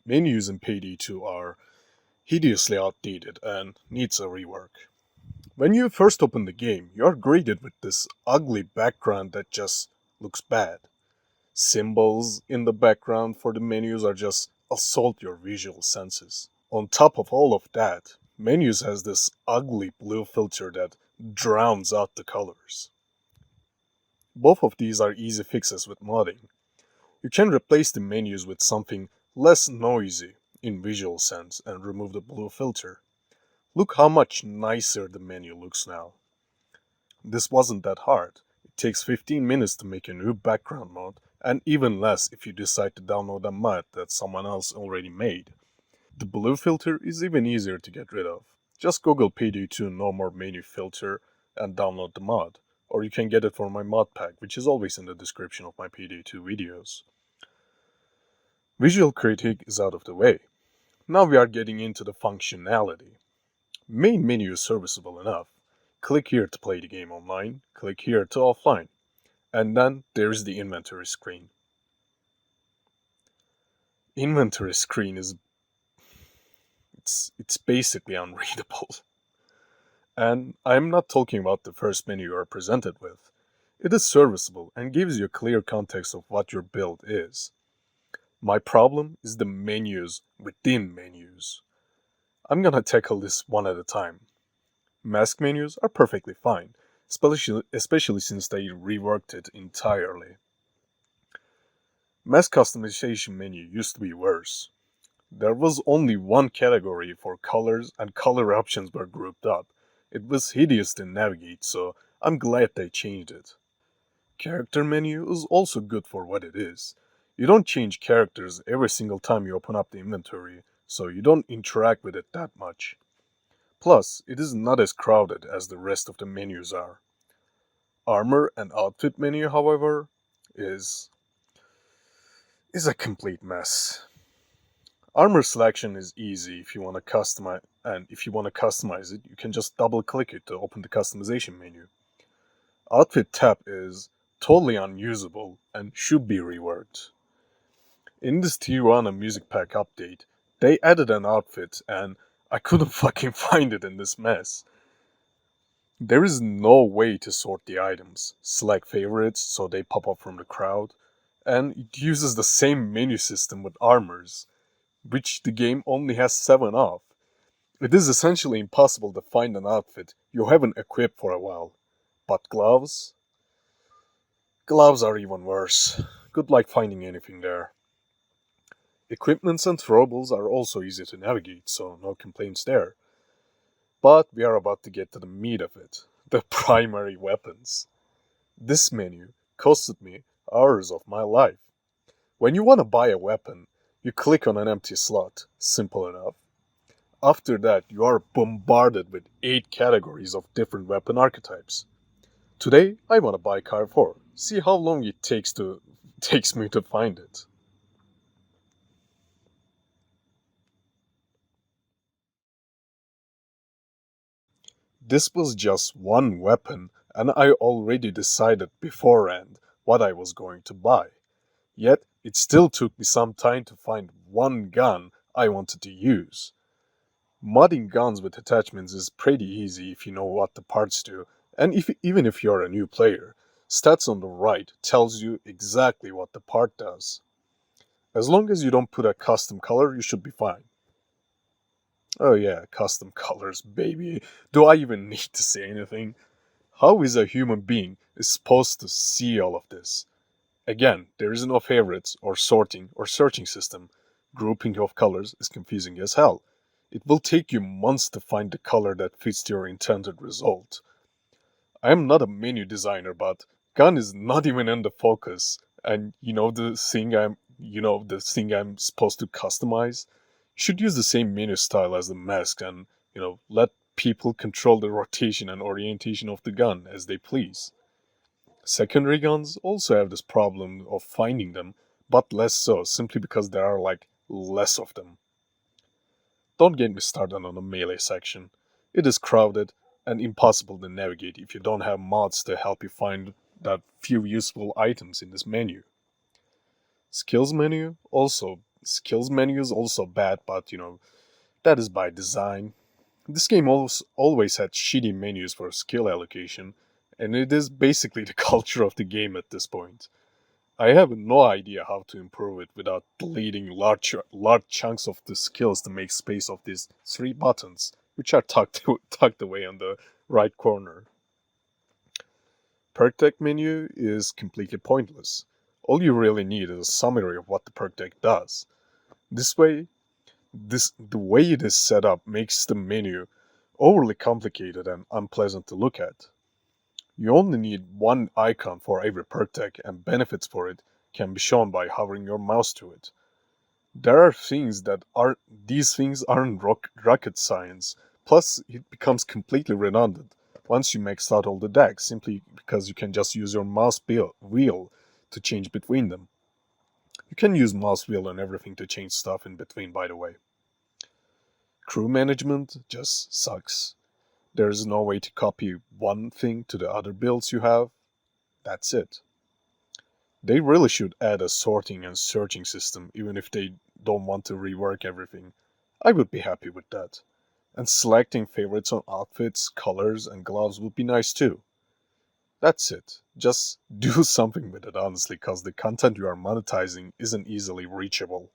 menus in Payday 2 are hideously outdated and needs a rework. When you first open the game, you're greeted with this ugly background that just looks bad. Symbols in the background for the menus are just assault your visual senses. On top of all of that, menus has this ugly blue filter that drowns out the colors. Both of these are easy fixes with modding. You can replace the menus with something less noisy in visual sense and remove the blue filter. Look how much nicer the menu looks now. This wasn't that hard. It takes 15 minutes to make a new background mode, and even less if you decide to download a mod that someone else already made. The blue filter is even easier to get rid of. Just Google Payday 2 no more menu filter and download the mod. Or you can get it from my mod pack, which is always in the description of my Payday 2 videos. Visual critique is out of the way. Now we are getting into the functionality. Main menu is serviceable enough. Click here to play the game online, click here to offline. And then there's the inventory screen. Inventory screen is it's basically unreadable. And I'm not talking about the first menu you are presented with. It is serviceable and gives you a clear context of what your build is. My problem is the menus within menus. I'm gonna tackle this one at a time. Mask menus are perfectly fine, especially since they reworked it entirely. Mask customization menu used to be worse. There was only one category for colors and color options were grouped up. It was hideous to navigate, so I'm glad they changed it. Character menu is also good for what it is. You don't change characters every single time you open up the inventory, so you don't interact with it that much. Plus, it is not as crowded as the rest of the menus are. Armor and outfit menu, however, is a complete mess. Armor selection is easy if you want to customize it, you can just double click it to open the customization menu. Outfit tab is totally unusable and should be reworked. In this Tijuana music pack update, they added an outfit and I couldn't fucking find it in this mess. There is no way to sort the items, select favorites so they pop up from the crowd, and it uses the same menu system with armors, which the game only has 7 of. It is essentially impossible to find an outfit you haven't equipped for a while. But gloves? Gloves are even worse. Good luck finding anything there. Equipments and throwables are also easy to navigate, so no complaints there. But we are about to get to the meat of it, the primary weapons. This menu costed me hours of my life. When you want to buy a weapon, you click on an empty slot, simple enough. After that, you are bombarded with 8 categories of different weapon archetypes. Today, I want to buy Car 4. See how long it takes me to find it. This was just one weapon, and I already decided beforehand what I was going to buy. Yet, it still took me some time to find one gun I wanted to use. Modding guns with attachments is pretty easy if you know what the parts do, and even if you're a new player, stats on the right tells you exactly what the part does. As long as you don't put a custom color, you should be fine. Oh yeah, custom colors, baby. Do I even need to say anything? How is a human being supposed to see all of this? Again, there is no favorites or sorting or searching system. Grouping of colors is confusing as hell. It will take you months to find the color that fits your intended result. I am not a menu designer, but gun is not even in the focus. And the thing I'm supposed to customize. You should use the same menu style as the mask and, let people control the rotation and orientation of the gun as they please. Secondary guns also have this problem of finding them, but less so, simply because there are less of them. Don't get me started on the melee section. It is crowded and impossible to navigate if you don't have mods to help you find that few useful items in this menu. Skills menu also Skills menu is also bad, but that is by design. This game always had shitty menus for skill allocation, and it is basically the culture of the game at this point. I have no idea how to improve it without deleting large chunks of the skills to make space of these three buttons, which are tucked away on the right corner. Perk deck menu is completely pointless. All you really need is a summary of what the perk deck does. This way, the way it is set up makes the menu overly complicated and unpleasant to look at. You only need one icon for every perk deck, and benefits for it can be shown by hovering your mouse to it. There are things that are these things aren't rocket science. Plus, it becomes completely redundant once you max out all the decks, simply because you can just use your wheel to change between them. You can use mouse wheel and everything to change stuff in between, by the way. Crew management just sucks. There is no way to copy one thing to the other builds you have. That's it. They really should add a sorting and searching system, even if they don't want to rework everything. I would be happy with that. And selecting favorites on outfits, colors, and gloves would be nice too. That's it. Just do something with it, honestly, because the content you are monetizing isn't easily reachable.